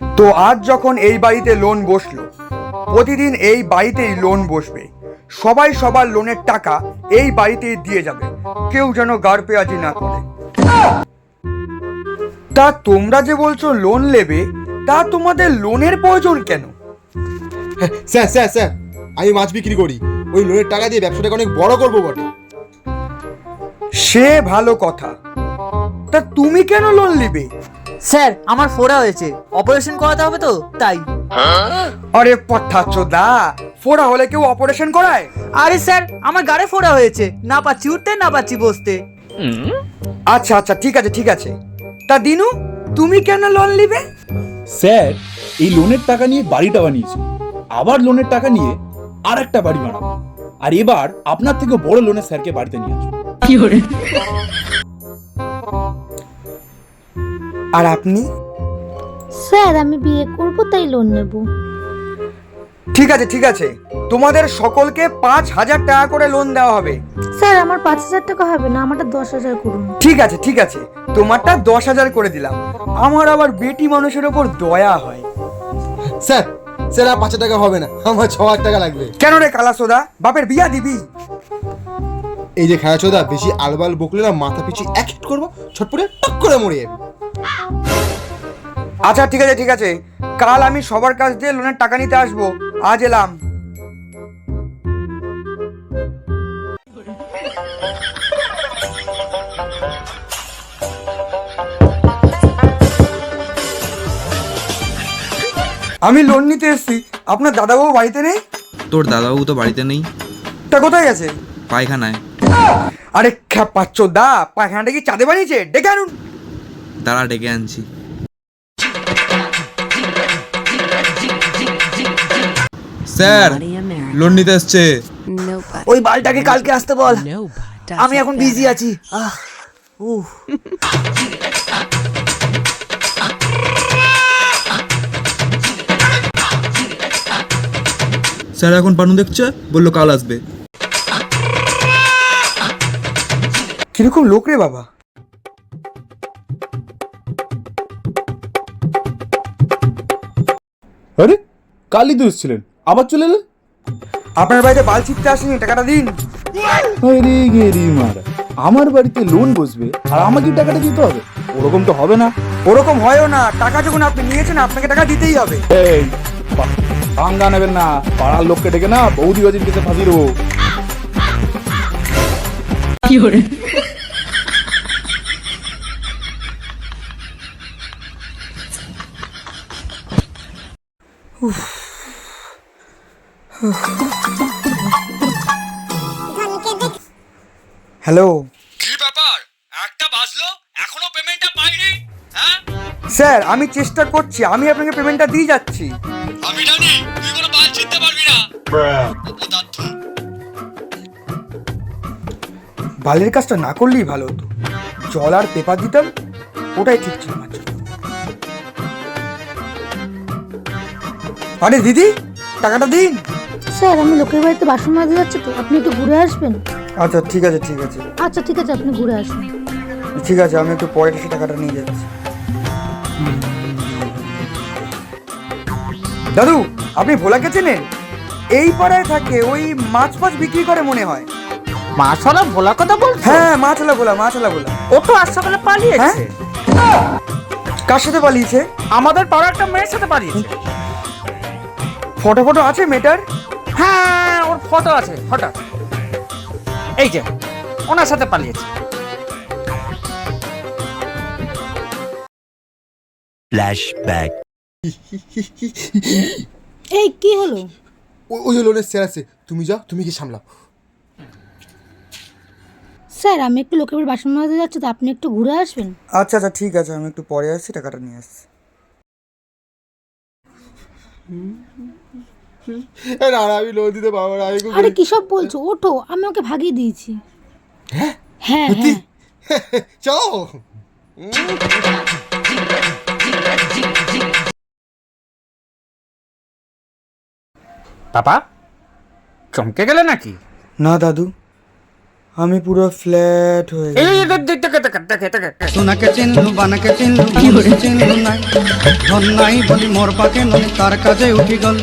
তো আজ যখন এই বাড়িতে লোন বসলো, প্রতিদিন এই বাড়িতেই লোন বসবে। সবাই সবার লোনের টাকা এই বাড়িতেই দিয়ে যাবে, কেউ যেন গার পেঁয়াজি না করে। তা তোমরা যে বলছো লোন নেবে, তা তোমাদের লোনের প্রয়োজন কেন? স্যার স্যার স্যার, আমি মাছ বিক্রি করি, ওই লোনের টাকা দিয়ে ব্যবসাটাকে অনেক বড় করবো বটে। সে ভালো কথা, তা তুমি কেন লোন নিবে? স্যার আমার ফোড়া হয়েছে, অপারেশন করাতে হবে তো তাই। আরে পঠাচ্চোদা, ফোড়া হলে কেউ অপারেশন করায়? আরে স্যার আমার গাড়ে ফোড়া হয়েছে, না পাচ্ছি উঠতে না পাচ্ছি বসতে। আচ্ছা আচ্ছা, ঠিক আছে ঠিক আছে। তা দিনু, তুমি কেন লোন নিবে? স্যার এই লোনের টাকা নিয়ে বাড়িটা বানিয়েছি, আবার লোনের টাকা নিয়ে আর একটা বাড়ি বানাবো, আর এবার আপনার থেকে বড় লোনের স্যারকে বাড়িতে নিয়ে আসবো। আর আপনি? স্যার আমি বিয়ে করব তাই লোন নেব। ঠিক আছে ঠিক আছে, তোমাদের সকলকে 5,000 টাকা করে লোন দেওয়া হবে। স্যার আমার 5,000 টাকা হবে না, আমারটা 10,000 করুন। ঠিক আছে ঠিক আছে, তোমারটা 10,000 করে দিলাম। আমার আবার বেটি মানুষের ওপর দয়া হয়। স্যার স্যার আর 5 টাকা হবে না, আমার 6,000 টাকা লাগবে। কেন রে কালাসোদা, বাপের বিয়া দিবি? এই যে খায়াচোদা, বেশি আলবাল বকলে না মাথা পিছু এক হিট করবো, ছটপটে টক করে মরে যাবে। আচ্ছা ঠিক আছে ঠিক আছে, কাল আমি সবার কাছ দিয়ে লোনের টাকা নিতে আসবো। আজ এলাম। আমি লোন নিতে এসেছি, আপনার দাদাবাবু বাড়িতে নেই? তোর দাদাবাবু তো বাড়িতে নেই, তা কোথায় গেছে? পায়খানায়। আরে খ্যাপাচ্চোদা, পায়খানাটা কি চাঁদে বানিয়েছে? ডেকে আনুন। দাঁড়া ডেকে আনছি। স্যার লোন নিতে এসছে। ওই বালটাকে কালকে আসতে বল, আমি এখন বিজি আছি। স্যার এখন পানু দেখছে, বললো কাল আসবে। কিরকম লোক রে বাবা। আরে কালই তো এসেছিলেন, আবার চলে এলেন? আপনার বাড়িতে বাল ছিটতে আসেনি, টাকাটা দিন। আরে গেরি মারা, আমার বাড়িতে লোন বসবে আর আমাকে টাকাটা দিতে হবে? ওরকম তো হবে না। ওরকম হয়ও না, টাকা যখন আপনি নিয়েছেন আপনাকে টাকা দিতেই হবে। এই ভাঙ্গা নেবেন না, পাড়ার লোককে ডেকে না বৌদি বাজির কাছে ফাঁসি দেবো। হ্যালো কি ব্যাপার, একটা বাজলো এখনো পেমেন্টটা পাইনি? হ্যাঁ স্যার, আমি চেষ্টা করছি, আমি আপনাকে পেমেন্টটা দিয়ে যাচ্ছি। আমি জানি তুই কোনো বাল চিনতে পারবি না। অপদার্থ। বালের কাজটা না করলেই ভালো হতো, জল আর পেপার দিতাম, ওটাই ঠিক ছিল আমার জন্য। আরে দিদি, টাকাটা দিন। স্যার আমি লোকের বাড়িতে বাসন মাজতে যাচ্ছি তো, আপনি একটু ঘুরে আসবেন? আচ্ছা ঠিক আছে ঠিক আছে আচ্ছা ঠিক আছে, আপনি ঘুরে আসুন। ঠিক আছে, আমি একটু পরে এসে টাকাটা নিয়ে যাচ্ছি। দাদু, আপনি ভোলাকে চেনেন? এই পাড়ায় থাকে, ওই মাছ ফাছ বিক্রি করে মনে হয়। মাছওয়ালা ভোলার কথা বলছো? হ্যাঁ, মাছলা ভোলা, মাছলা ভোলা। ও তো আজ সকালে পালিয়েছে। কার সাথে পালিয়েছে? আমাদের পাড়ার একটা মেয়ের সাথে পালিয়েছে। ফটো ফটো আছে মেয়েটার? হ্যাঁ ওর ফটো আছে, ফটো এই যে, ওনার সাথে পালিয়েছে। ফ্ল্যাশব্যাক। এই কি হলো? ওই যে লোনের স্যার আছে, তুমি যাও, তুমি কি সামলাও। স্যার আমি একটু লোকের বাড়ি বাসন মাজতে যাচ্ছি তো, আপনি একটু ঘুরে আসবেন? আচ্ছা আচ্ছা ঠিক আছে, আমি একটু পরে আসছি, টাকাটা নিয়ে আসছি। না না, আমি লোন দিতে পারবো না। আরে কি সব বলছো, ওঠো, আমি ওকে ভাগিয়ে দিয়েছি। হ্যাঁ হ্যাঁ চলো। বাবা চমকে গেলে নাকি? না দাদু, আমি পুরো ফ্ল্যাট হয়ে এই দেখে সোনাকে চিনলু বানাকে চিনলু চিনলু নাই ধন নাই বলি মোর পাকে ননি তার কাজে উঠি গল